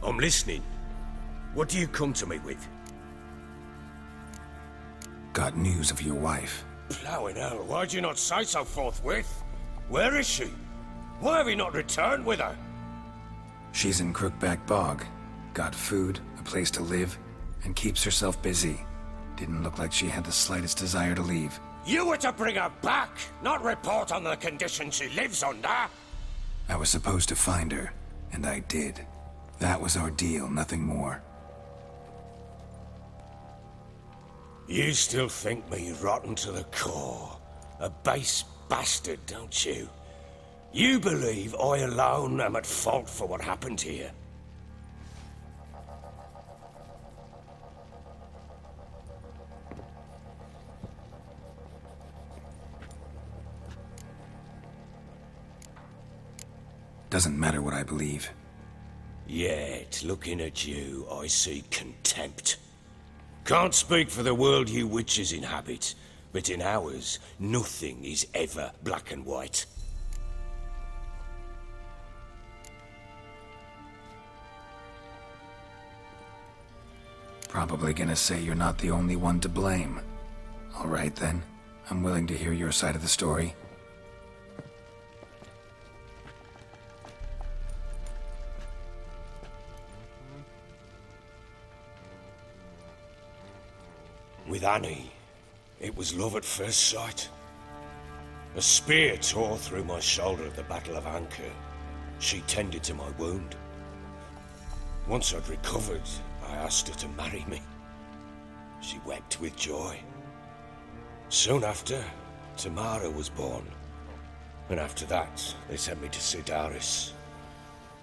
I'm listening. What do you come to me with? Got news of your wife. Plowing hell, why'd you not say so forthwith? Where is she? Why have you not returned with her? She's in Crookback Bog. Got food, a place to live, and keeps herself busy. Didn't look like she had the slightest desire to leave. You were to bring her back, not report on the conditions she lives under. I was supposed to find her, and I did. That was our deal, nothing more. You still think me rotten to the core. A base bastard, don't you? You believe I alone am at fault for what happened here. Doesn't matter what I believe. Yet, looking at you, I see contempt. Can't speak for the world you witches inhabit, but in ours, nothing is ever black and white. Probably gonna say you're not the only one to blame. All right then, I'm willing to hear your side of the story. With Annie, it was love at first sight. A spear tore through my shoulder at the Battle of Anchor. She tended to my wound. Once I'd recovered, I asked her to marry me. She wept with joy. Soon after, Tamara was born. And after that, they sent me to Sidaris.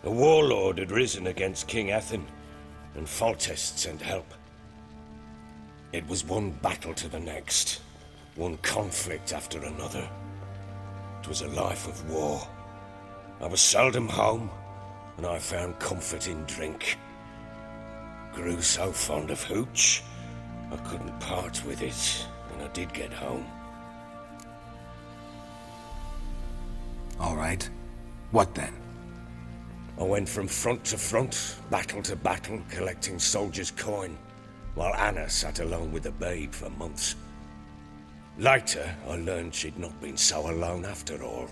A warlord had risen against King Ethan, and Foltest sent help. It was one battle to the next, one conflict after another. It was a life of war. I was seldom home, and I found comfort in drink. Grew so fond of hooch, I couldn't part with it when I did get home. All right. What then? I went from front to front, battle to battle, collecting soldiers' coin, while Anna sat alone with the babe for months. Later, I learned she'd not been so alone after all.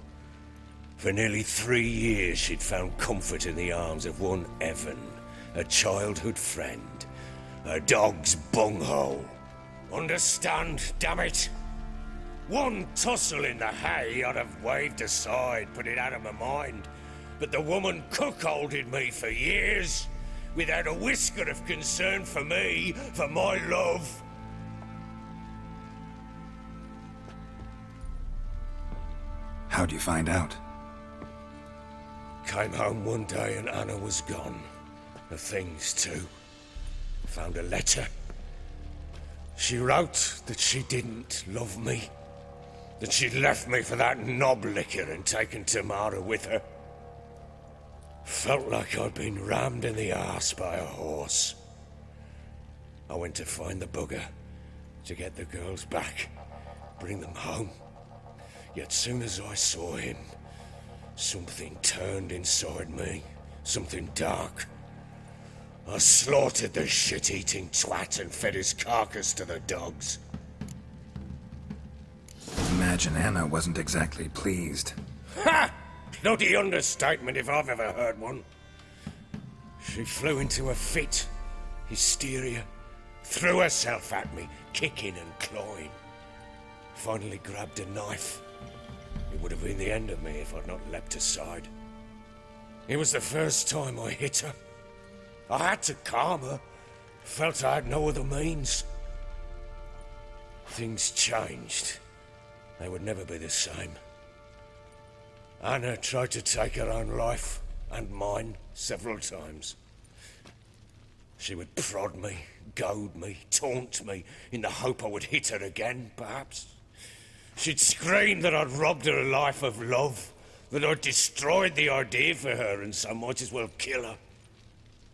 For nearly 3 years, she'd found comfort in the arms of one Evan, a childhood friend, a dog's bunghole. Understand, damn it? One tussle in the hay I'd have waved aside, put it out of my mind. But the woman cuckolded me for years, without a whisker of concern for me, for my love. How'd you find out? Came home one day and Anna was gone. Her things too. Found a letter. She wrote that she didn't love me. That she'd left me for that knob licker and taken Tamara with her. Felt like I'd been rammed in the arse by a horse. I went to find the bugger, to get the girls back, bring them home. Yet soon as I saw him, something turned inside me, something dark. I slaughtered the shit-eating twat and fed his carcass to the dogs. Imagine Anna wasn't exactly pleased. Ha! Bloody understatement if I've ever heard one. She flew into a fit, hysteria, threw herself at me, kicking and clawing. Finally grabbed a knife. It would have been the end of me if I'd not leapt aside. It was the first time I hit her. I had to calm her. Felt I had no other means. Things changed. They would never be the same. Anna tried to take her own life, and mine, several times. She would prod me, goad me, taunt me, in the hope I would hit her again, perhaps. She'd scream that I'd robbed her a life of love, that I'd destroyed the idea for her, and so might as well kill her.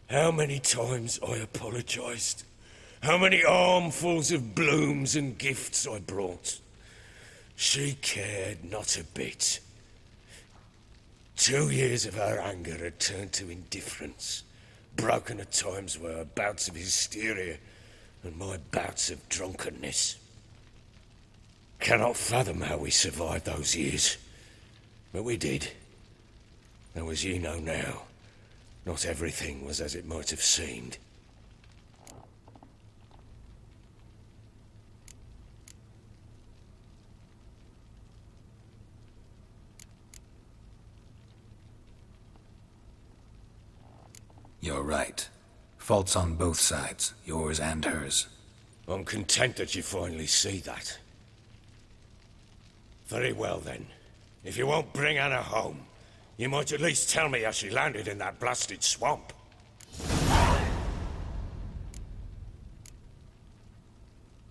How many times I apologized. How many armfuls of blooms and gifts I brought. She cared not a bit. 2 years of her anger had turned to indifference, broken at times were her bouts of hysteria and my bouts of drunkenness. Cannot fathom how we survived those years, but we did. Though as ye know now, not everything was as it might have seemed. You're right. Faults on both sides, yours and hers. I'm content that you finally see that. Very well then. If you won't bring Anna home, you might at least tell me how she landed in that blasted swamp.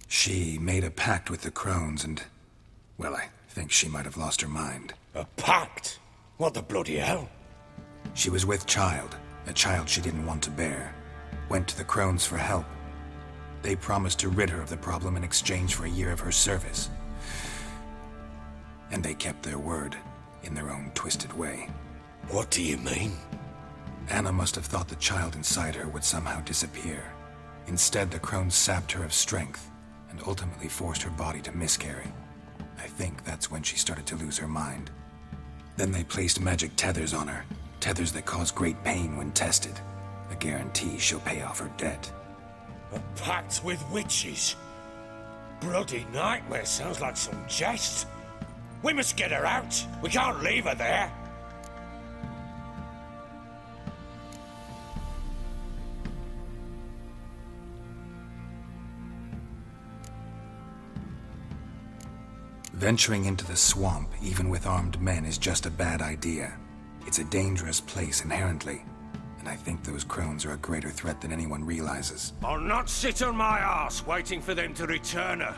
She made a pact with the crones and... well, I think she might have lost her mind. A pact? What the bloody hell? She was with child, a child she didn't want to bear. Went to the crones for help. They promised to rid her of the problem in exchange for a year of her service. And they kept their word, in their own twisted way. What do you mean? Anna must have thought the child inside her would somehow disappear. Instead, the crones sapped her of strength, and ultimately forced her body to miscarry. I think that's when she started to lose her mind. Then they placed magic tethers on her, tethers that cause great pain when tested. A guarantee she'll pay off her debt. A pact with witches? Bloody nightmare, sounds like some jest. We must get her out. We can't leave her there. Venturing into the swamp, even with armed men, is just a bad idea. It's a dangerous place inherently, and I think those crones are a greater threat than anyone realizes. I'll not sit on my arse waiting for them to return her.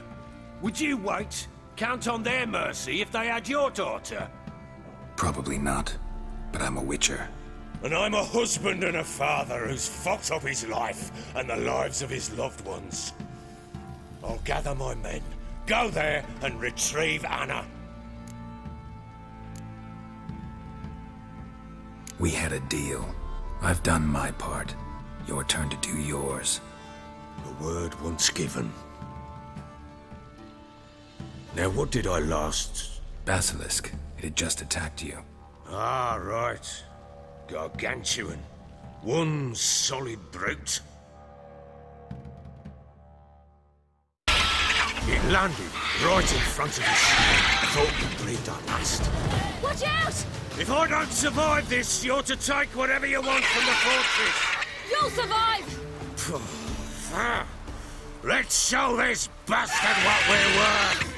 Would you wait? Count on their mercy if they had your daughter? Probably not, but I'm a witcher. And I'm a husband and a father who's fucked up his life and the lives of his loved ones. I'll gather my men, go there and retrieve Anna. We had a deal. I've done my part. Your turn to do yours. A word once given. Now what did I last... Basilisk. It had just attacked you. Ah, right. Gargantuan. One solid brute. It landed right in front of us. I thought we breathed our last. Watch out! If I don't survive this, you're to take whatever you want from the fortress. You'll survive! Let's show this bastard what we're worth.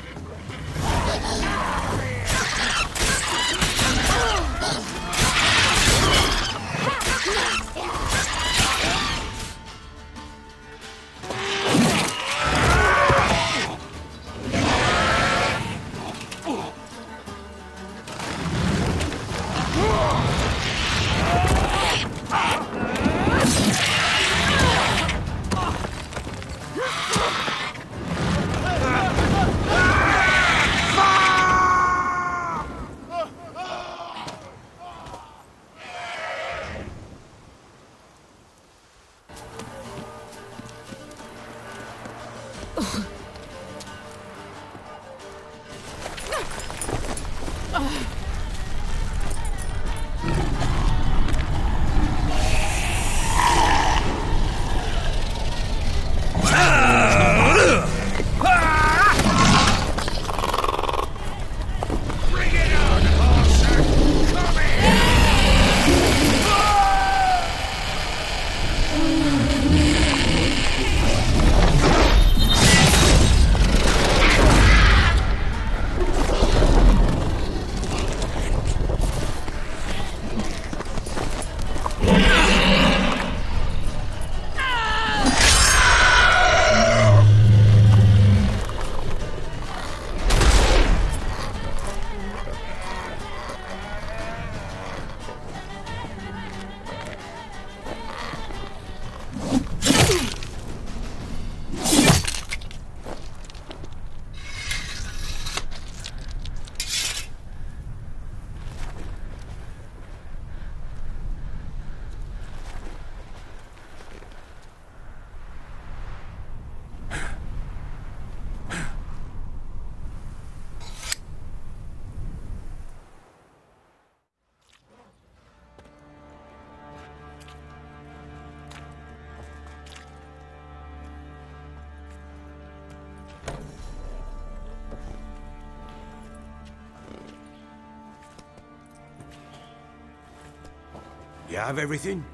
You have everything?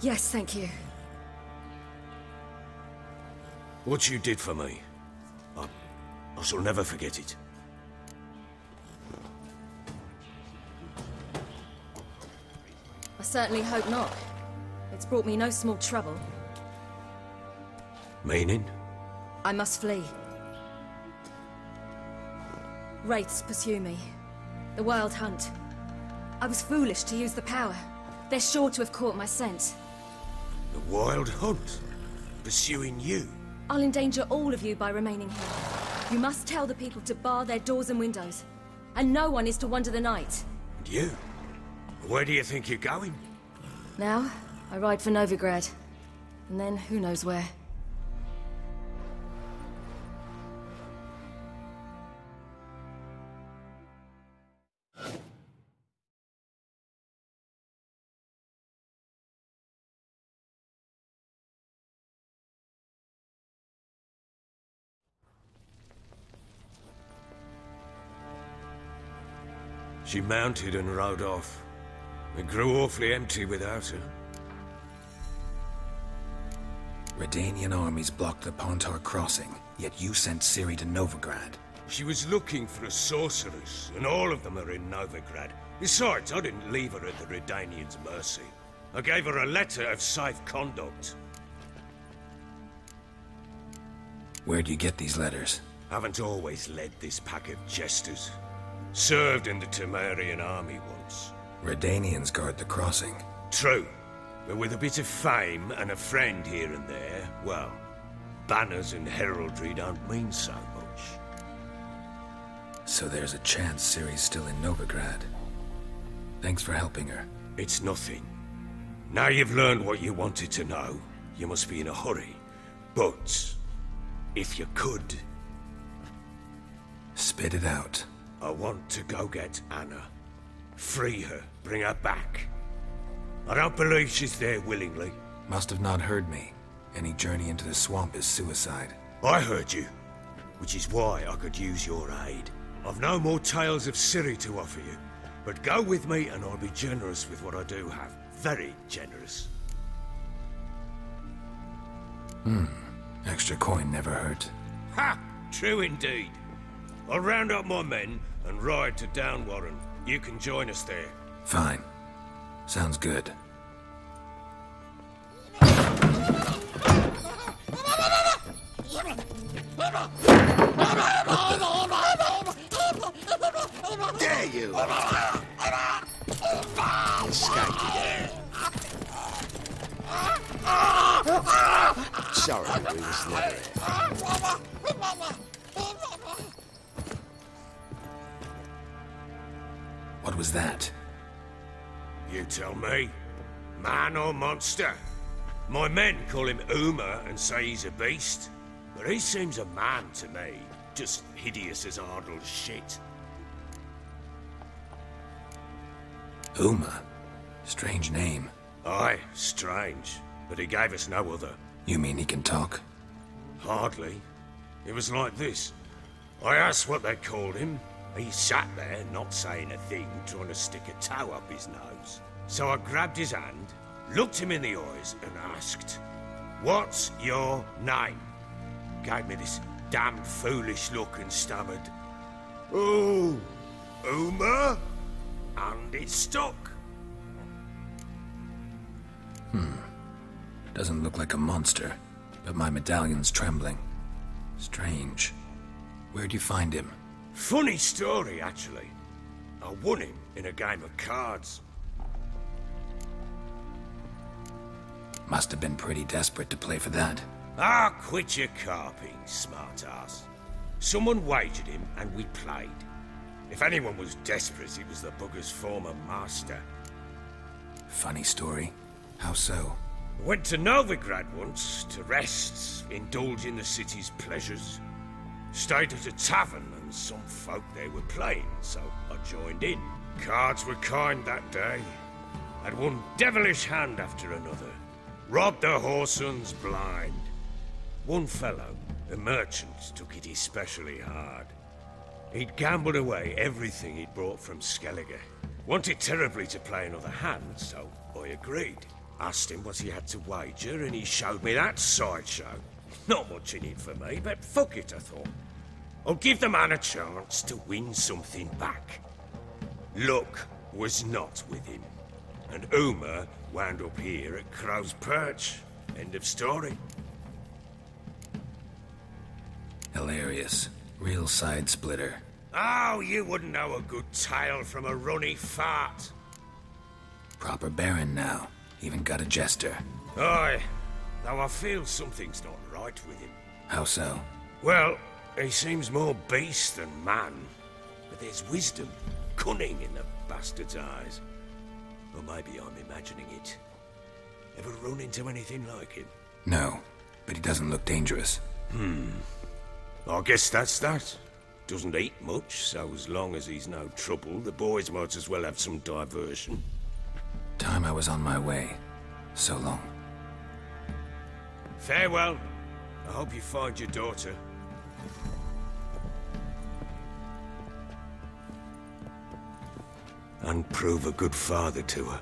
Yes, thank you. What you did for me, I shall never forget it. I certainly hope not. It's brought me no small trouble. Meaning? I must flee. Wraiths pursue me. The Wild Hunt. I was foolish to use the power. They're sure to have caught my scent. The Wild Hunt? Pursuing you? I'll endanger all of you by remaining here. You must tell the people to bar their doors and windows. And no one is to wander the night. And you? Where do you think you're going? Now, I ride for Novigrad. And then, who knows where. She mounted and rode off. It grew awfully empty without her. Redanian armies blocked the Pontar crossing, yet you sent Ciri to Novigrad. She was looking for a sorceress, and all of them are in Novigrad. Besides, I didn't leave her at the Redanians' mercy. I gave her a letter of safe conduct. Where'd you get these letters? Haven't always led this pack of jesters. Served in the Temerian army once. Redanians guard the crossing. True, but with a bit of fame and a friend here and there, well, banners and heraldry don't mean so much. So there's a chance Ciri's still in Novigrad. Thanks for helping her. It's nothing. Now you've learned what you wanted to know, you must be in a hurry. But, if you could... Spit it out. I want to go get Anna. Free her, bring her back. I don't believe she's there willingly. Must have not heard me. Any journey into the swamp is suicide. I heard you, which is why I could use your aid. I've no more tales of Ciri to offer you, but go with me and I'll be generous with what I do have. Very generous. Extra coin never hurt. Ha! True indeed. I'll round up my men and ride to Downwarren. You can join us there. Fine. Sounds good. Dare you! Escaped again. Sorry, we was never here. What was that? You tell me. Man or monster? My men call him Uma and say he's a beast. But he seems a man to me. Just hideous as Ardle's shit. Uma? Strange name. Aye, strange. But he gave us no other. You mean he can talk? Hardly. It was like this. I asked what they called him. He sat there, not saying a thing, trying to stick a toe up his nose. So I grabbed his hand, looked him in the eyes, and asked, "What's your name?" Gave me this damn foolish look and stammered, "Oh, Uma?" And it stuck. Doesn't look like a monster, but my medallion's trembling. Strange. Where'd you find him? Funny story, actually. I won him in a game of cards. Must have been pretty desperate to play for that. Ah, quit your carping, smart-ass. Someone wagered him, and we played. If anyone was desperate, it was the bugger's former master. Funny story. How so? Went to Novigrad once, to rest, indulge in the city's pleasures. Stayed at a tavern, and some folk there were playing, so I joined in. Cards were kind that day. Had one devilish hand after another. Robbed the whoresons blind. One fellow, a merchant, took it especially hard. He'd gambled away everything he'd brought from Skellige. Wanted terribly to play another hand, so I I agreed. Asked him what he had to wager, and he showed me that sideshow. Not much in it for me, but fuck it, I thought. I'll give the man a chance to win something back. Luck was not with him, and Uma wound up here at Crow's Perch. End of story. Hilarious. Real side splitter. Oh, you wouldn't know a good tale from a runny fart. Proper Baron now. Even got a jester. Aye, though I feel something's not right with him. How so? Well, he seems more beast than man. But there's wisdom, cunning in the bastard's eyes. Or maybe I'm imagining it. Ever run into anything like him? No, but he doesn't look dangerous. I guess that's that. Doesn't eat much, so as long as he's no trouble, the boys might as well have some diversion. Time I was on my way. So long. Farewell. I hope you find your daughter. And prove a good father to her.